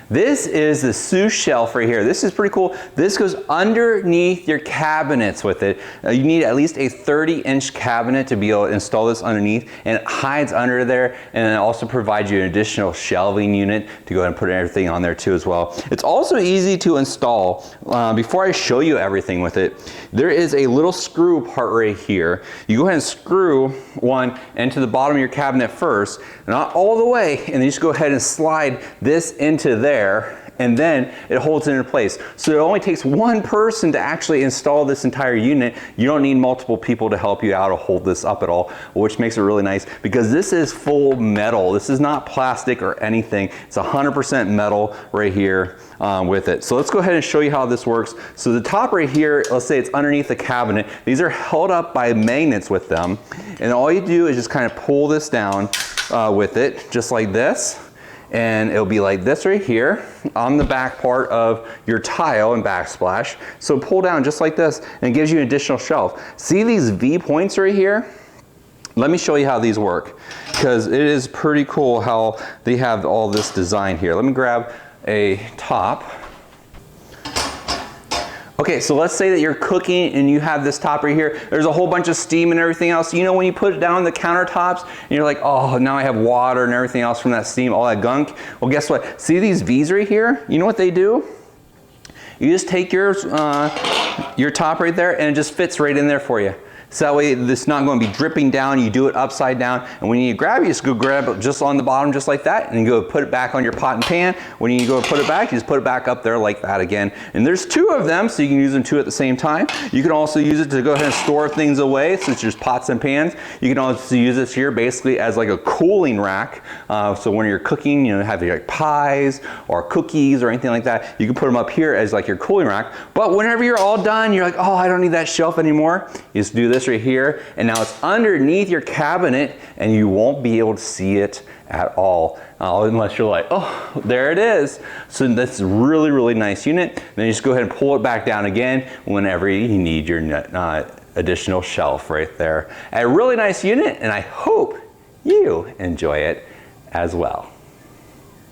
This is the Sous shelf right here. This is pretty cool. This goes underneath your cabinets with it. You need at least a 30-inch cabinet to be able to install this underneath, and it hides under there, and it also provides you an additional shelving unit to go ahead and put everything on there too as well. It's also easy to install. Before I show you everything with it, there is a little screw part right here. You go ahead and screw one into the bottom of your cabinet first, not all the way, and then you just go ahead and slide this into there, and then it holds it in place. So it only takes one person to actually install this entire unit. You don't need multiple people to help you out to hold this up at all, which makes it really nice because this is full metal. This is not plastic or anything. It's 100% metal right here with it. So let's go ahead and show you how this works. So the top right here, let's say it's underneath the cabinet. These are held up by magnets with them. And all you do is just kind of pull this down with it, just like this. And it'll be like this right here on the back part of your tile and backsplash. So pull down just like this, and it gives you an additional shelf. See these V points right here? Let me show you how these work, because it is pretty cool how they have all this design here. Let me grab a top. Okay, so let's say that you're cooking and you have this top right here. There's a whole bunch of steam and everything else. You know, when you put it down on the countertops and you're like, oh, now I have water and everything else from that steam, all that gunk. Well, guess what? See these V's right here? You know what they do? You just take your top right there, and it just fits right in there for you. So that way it's not going to be dripping down. You do it upside down, and when you grab it, you just go grab it just on the bottom just like that, and you go put it back on your pot and pan. When you go put it back, you just put it back up there like that again. And there's two of them, so you can use them two at the same time. You can also use it to go ahead and store things away, since there's pots and pans. You can also use this here basically as like a cooling rack. So when you're cooking, you know, have like pies or cookies or anything like that, you can put them up here as like your cooling rack. But whenever you're all done, you're like, oh, I don't need that shelf anymore. You just do this right here, and now it's underneath your cabinet, and you won't be able to see it at all unless you're like, oh, there it is. So that's a really, really nice unit. Then you just go ahead and pull it back down again whenever you need your additional shelf right there. A really nice unit, and I hope you enjoy it as well.